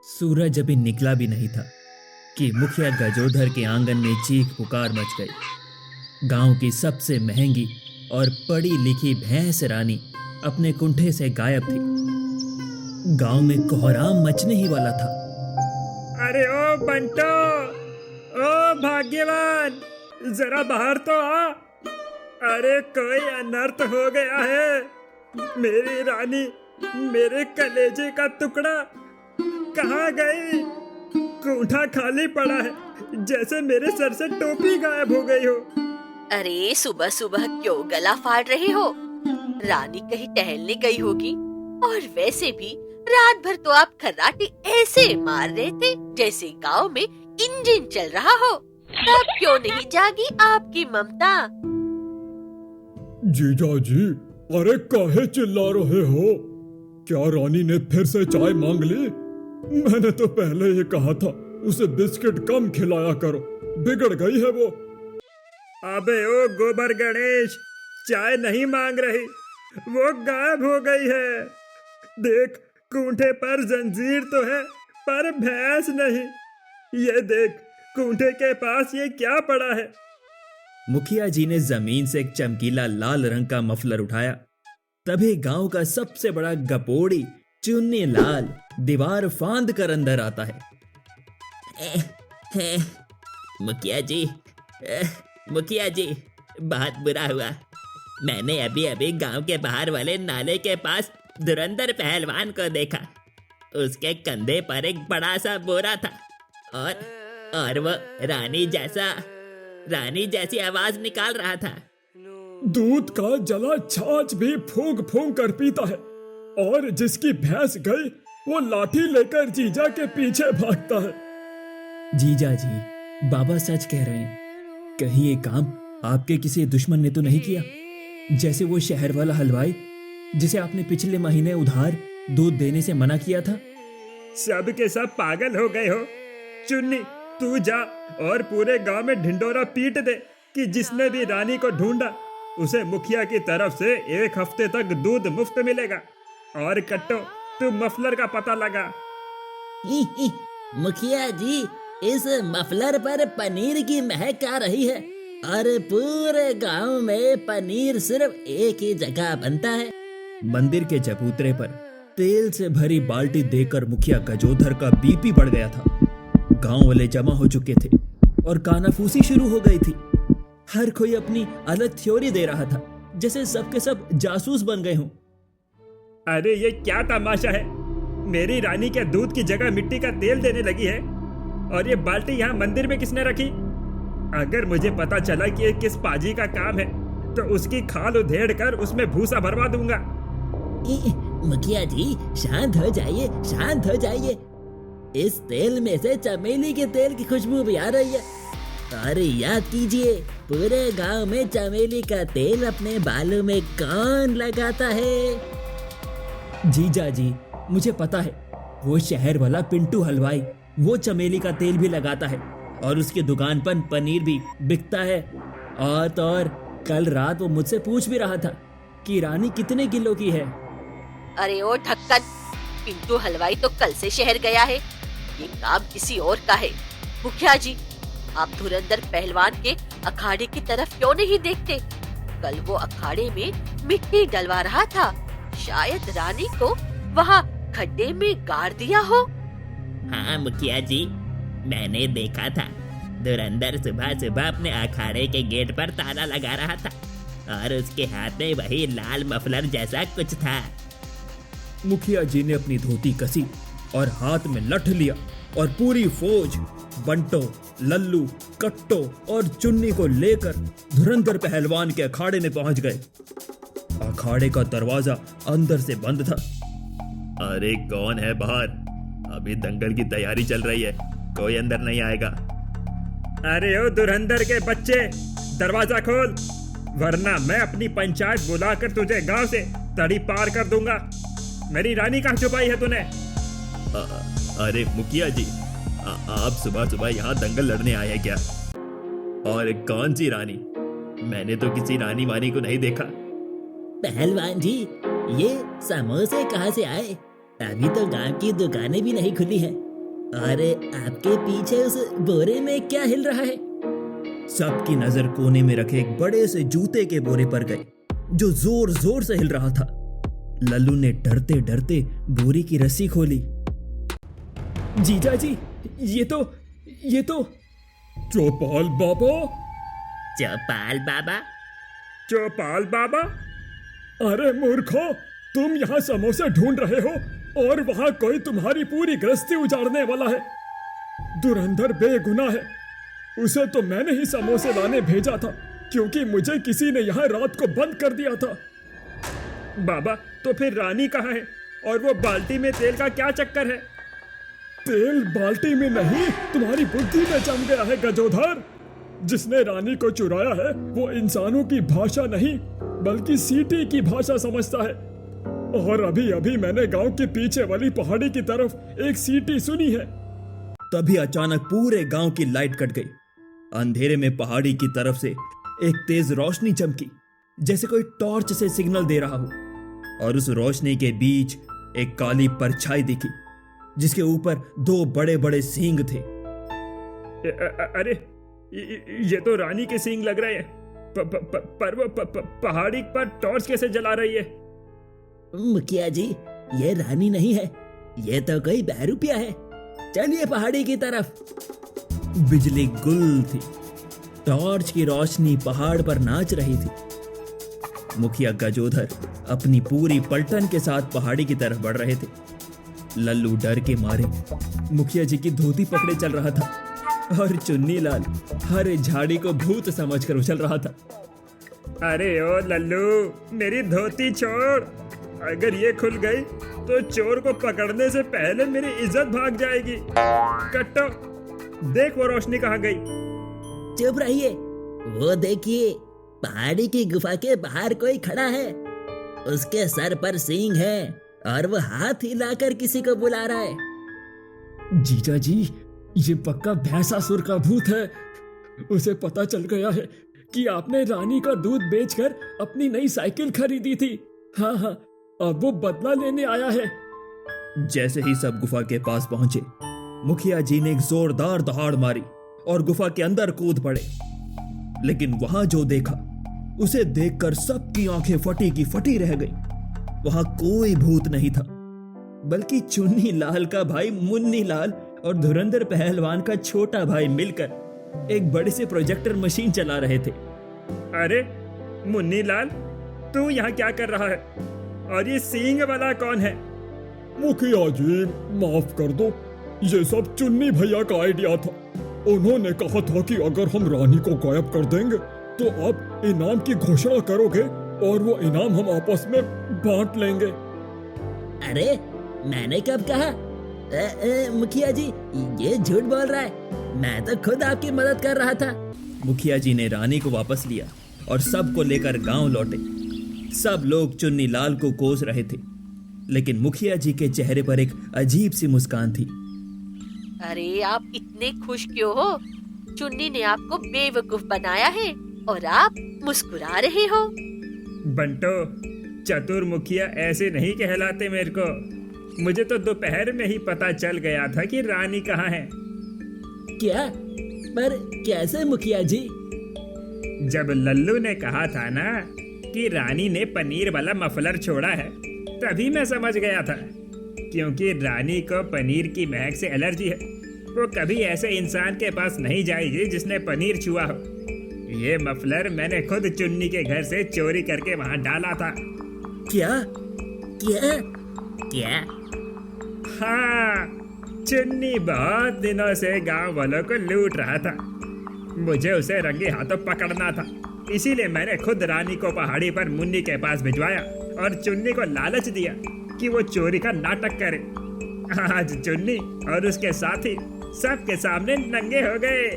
सूरज अभी निकला भी नहीं था कि मुखिया गजोधर के आंगन में चीख पुकार मच गई। गांव की सबसे महंगी और पढ़ी लिखी भैंस रानी अपने कुंठे से गायब थी। गांव में कोहराम मचने ही वाला था। अरे ओ बंटो, ओ भाग्यवान, जरा बाहर तो आ। अरे कोई अनर्थ हो गया है। मेरी रानी, मेरे कलेजे का टुकड़ा कहाँ गई? कूठा खाली पड़ा है, जैसे मेरे सर से टोपी गायब हो गई हो। अरे सुबह सुबह क्यों गला फाड़ रहे हो? रानी कहीं टहलने गई होगी। और वैसे भी रात भर तो आप खर्राटे ऐसे मार रहे थे जैसे गांव में इंजन चल रहा हो। तब क्यों नहीं जागी आपकी ममता? जीजा जी, अरे काहे चिल्ला रहे हो? क्या रानी ने फिर से चाय मांग ली? मैंने तो पहले ही कहा था उसे बिस्किट कम खिलाया करो, बिगड़ गई है वो। अबे ओ गोबर गणेश, चाय नहीं मांग रही, वो गायब हो गई है। देख, कूंठे पर जंजीर तो है पर भैंस नहीं। ये देख, कूंठे के पास ये क्या पड़ा है? मुखिया जी ने जमीन से एक चमकीला लाल रंग का मफलर उठाया। तभी गांव का सबसे बड़ा गपोड़ी चुन्नी लाल दीवार फांद कर अंदर आता है। मुखिया जी, मुखिया जी, बहुत बुरा हुआ। मैंने अभी अभी गांव के बाहर वाले नाले के पास धुरंधर पहलवान को देखा। उसके कंधे पर एक बड़ा सा बोरा था और वो रानी जैसी आवाज निकाल रहा था। दूध का जला छाछ भी फूंक फूंक कर पीता है, और जिसकी भैंस गई वो लाठी लेकर जीजा के पीछे भागता है। जीजा जी, बाबा सच कह रहे हैं। कहीं ये काम आपके किसी दुश्मन ने तो नहीं किया? जैसे वो शहर वाला हलवाई जिसे आपने पिछले महीने उधार दूध देने से मना किया था। सब के सब पागल हो गए हो। चुन्नी, तू जा और पूरे गांव में ढिंडोरा पीट दे कि जिसने भी रानी को ढूंढा उसे मुखिया की तरफ से 1 हफ्ते तक दूध मुफ्त मिलेगा। और कट्टो, तू मफलर का पता लगा। मुखिया जी, इस मफलर पर पनीर की महक आ रही है और पूरे गांव में पनीर सिर्फ एक ही जगह बनता है। मंदिर के चबूतरे पर तेल से भरी बाल्टी देकर मुखिया गजोधर का बीपी बढ़ गया था। गांव वाले जमा हो चुके थे और कानाफूसी शुरू हो गई थी। हर कोई अपनी अलग थ्योरी दे रहा था, जैसे सबके सब जासूस बन गए हों। अरे ये क्या तमाशा है? मेरी रानी के दूध की जगह मिट्टी का तेल देने लगी है, और ये बाल्टी यहाँ मंदिर में किसने रखी? अगर मुझे पता चला कि ये किस पाजी का काम है तो उसकी खाल उधेड़ कर उसमें भूसा भरवा दूंगा। मुखिया जी, शांत हो जाइए, शांत हो जाइए। इस तेल में से चमेली के तेल की खुशबू भी आ रही है। और याद कीजिए, पूरे गांव में चमेली का तेल अपने बालों में कौन लगाता है? जीजा जी, मुझे पता है, वो शहर वाला पिंटू हलवाई वो चमेली का तेल भी लगाता है और उसकी दुकान पर पनीर भी बिकता है। और तो और कल रात वो मुझसे पूछ भी रहा था कि रानी कितने किलो की है। अरे ओ ढक्कन, पिंटू हलवाई तो कल से शहर गया है। ये काम किसी और का है। मुखिया जी, आप धुरंधर पहलवान के अखाड़े की तरफ क्यों नहीं देखते? कल वो अखाड़े में मिट्टी डलवा रहा था। शायद रानी को वहाँ खड्डे में गाड़ दिया हो। हाँ मुखिया जी, मैंने देखा था। धुरंधर सुबह सुबह अपने अखाड़े के गेट पर ताला लगा रहा था और उसके हाथ में वही लाल मफलर जैसा कुछ था। मुखिया जी ने अपनी धोती कसी और हाथ में लठ लिया और पूरी फौज बंटो, लल्लू, कट्टो और चुन्नी को लेकर धुरंधर पहलवान के अखाड़े में पहुंच गए। अखाड़े का दरवाजा अंदर से बंद था। अरे कौन है बाहर? अभी दंगल की तैयारी चल रही है, कोई अंदर नहीं आएगा। अरे ओ धुरंधर के बच्चे, दरवाजा खोल, वरना मैं अपनी पंचायत बुलाकर तुझे गांव से तड़ी पार कर दूंगा। मेरी रानी कहाँ छुपाई है तूने? अरे मुखिया जी, आप सुबह सुबह यहाँ दंगल लड़ने आए हैं क्या? और कौन सी रानी? मैंने तो किसी रानी वानी को नहीं देखा। पहलवान जी, ये समोसे कहाँ से आए? अभी तो गांव की दुकानें भी नहीं खुली हैं। अरे आपके पीछे उस बोरे में क्या हिल रहा है? सबकी नजर कोने में रखे एक बड़े से जूते के बोरे पर गई, जो जोर जोर से हिल रहा था। लल्लू ने डरते डरते बोरी की रस्सी खोली। जीजा जी, ये तो चौपाल बाबा। चौपाल बाबा? चौपाल बाबा? अरे मूर्खो, तुम यहाँ समोसे ढूंढ रहे हो और वहां कोई तुम्हारी पूरी गृहस्थी उजाड़ने वाला है। धुरंधर बेगुनाह है, उसे तो मैंने ही समोसे लाने भेजा था, क्योंकि मुझे किसी ने यहाँ रात को बंद कर दिया था। बाबा, तो फिर रानी कहाँ है? और वो बाल्टी में तेल का क्या चक्कर है? तेल बाल्टी में नहीं, तुम्हारी बुद्धि में जम गया है गजोधर। जिसने रानी को चुराया है वो इंसानों की भाषा नहीं बल्कि सीटी की भाषा समझता है। और अभी अभी मैंने गांव के पीछे वाली पहाड़ी की तरफ एक सीटी सुनी है। तभी अचानक पूरे गांव की लाइट कट गई। अंधेरे में पहाड़ी की तरफ से एक तेज रोशनी चमकी, जैसे कोई टॉर्च से सिग्नल दे रहा हो, और उस रोशनी के बीच एक काली परछाई दिखी, जिसके ऊपर 2 बड़े बड़े सींग थे। अरे ये तो रानी के सींग लग रहे हैं। पर वो पहाड़ी पर टॉर्च कैसे जला रही है? मुखिया जी, ये रानी नहीं है, ये तो कोई बहरूपिया है। चलिए पहाड़ी की तरफ। बिजली गुल थी, टॉर्च की रोशनी पहाड़ पर नाच रही थी। मुखिया गजोधर अपनी पूरी पलटन के साथ पहाड़ी की तरफ बढ़ रहे थे। लल्लू डर के मारे मुखिया जी की धोती पकड़े चल रहा था, और चुन्नी लाल हर झाड़ी को भूत समझकर उछल रहा था। अरे ओ लल्लू, मेरी धोती छोड़। अगर ये खुल गई तो चोर को पकड़ने से पहले मेरी इज्जत भाग जाएगी। कट्टो, देख वो रोशनी कहाँ गई। चुप रहिए, वो देखिए, पहाड़ी की गुफा के बाहर कोई खड़ा है। उसके सर पर सींग है और वो हाथ हिलाकर किसी को बुला रहा है। जीजा जी, ये पक्का भैंसासुर का भूत है। उसे पता चल गया है कि आपने रानी का दूध बेचकर अपनी नई साइकिल खरीदी थी। हाँ हाँ, अब वो बदला लेने आया है। जैसे ही सब गुफा के पास पहुंचे, मुखिया जी ने एक जोरदार दहाड़ मारी और गुफा के अंदर कूद पड़े। लेकिन वहां जो देखा, उसे देखकर सबकी आंखें फटी की फटी रह गई। वहां कोई भूत नहीं था, बल्कि चुन्नी लाल का भाई मुन्नी लाल और धुरंधर पहलवान का छोटा भाई मिलकर एक बड़े से प्रोजेक्टर मशीन चला रहे थे। अरे मुन्नी लाल, तू यहाँ क्या कर रहा है? और ये सींग वाला कौन है? मुखिया जी, माफ कर दो, ये सब चुन्नी भैया का आइडिया था। उन्होंने कहा था कि अगर हम रानी को गायब कर देंगे तो आप इनाम की घोषणा करोगे और वो इनाम हम आपस में बांट लेंगे। अरे मैंने कब कहा? मुखिया जी, ये झूठ बोल रहा है। मैं तो खुद आपकी मदद कर रहा था। मुखिया जी ने रानी को वापस लिया और सबको लेकर गांव लौटे। सब लोग चुन्नी लाल को कोस रहे थे, लेकिन मुखिया जी के चेहरे पर एक अजीब सी मुस्कान थी। अरे आप इतने खुश क्यों हो? चुन्नी ने आपको बेवकूफ बनाया है और आप मुस्कुरा रहे हो। बंटो, चतुर मुखिया ऐसे नहीं कहलाते मेरे को। मुझे तो दोपहर में ही पता चल गया था कि रानी कहाँ है। क्या? पर कैसे मुखिया जी? जब लल्लू ने कहा था ना कि रानी ने पनीर वाला मफलर छोड़ा है, तभी मैं समझ गया था। क्योंकि रानी को पनीर की महक से एलर्जी है। वो कभी ऐसे इंसान के पास नहीं जाएगी जिसने पनीर छुआ हो। ये मफलर मैंने खुद चुन्नी के घर से चोरी करके वहां डाला था। क्या? क्या? क्या? हाँ, चुन्नी बहुत दिनों से गांव वालों को लूट रहा था। मुझे उसे रंगे हाथों पकड़ना था, इसीलिए मैंने खुद रानी को पहाड़ी पर मुन्नी के पास भिजवाया और चुन्नी को लालच दिया कि वो चोरी का नाटक करे। आज चुन्नी और उसके साथी सबके सामने नंगे हो गए।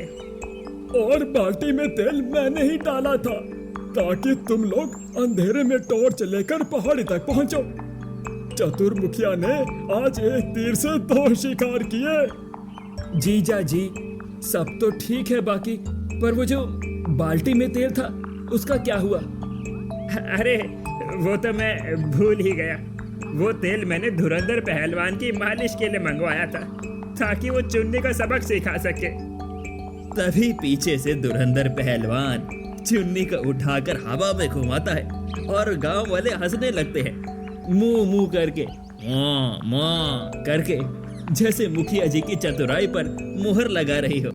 और बाल्टी में तेल मैंने ही डाला था ताकि तुम लोग अंधेरे में टॉर्च लेकर पहाड़ी तक पहुंचो। चतुर मुखिया ने आज एक तीर से 2 शिकार किए। जीजा जी, सब तो ठीक है, बाकी पर वो जो बाल्टी में तेल था उसका क्या हुआ? अरे वो तो मैं भूल ही गया। वो तेल मैंने धुरंधर पहलवान की मालिश के लिए मंगवाया था, ताकि वो चुन्नी का सबक सिखा सके। तभी पीछे से धुरंधर पहलवान चुन्नी को उठाकर हवा में घुमाता है और गांव वाले हंसने लगते हैं, मुंह मुंह करके, माँ माँ करके, जैसे मुखिया जी की चतुराई पर मुहर लगा रही हो।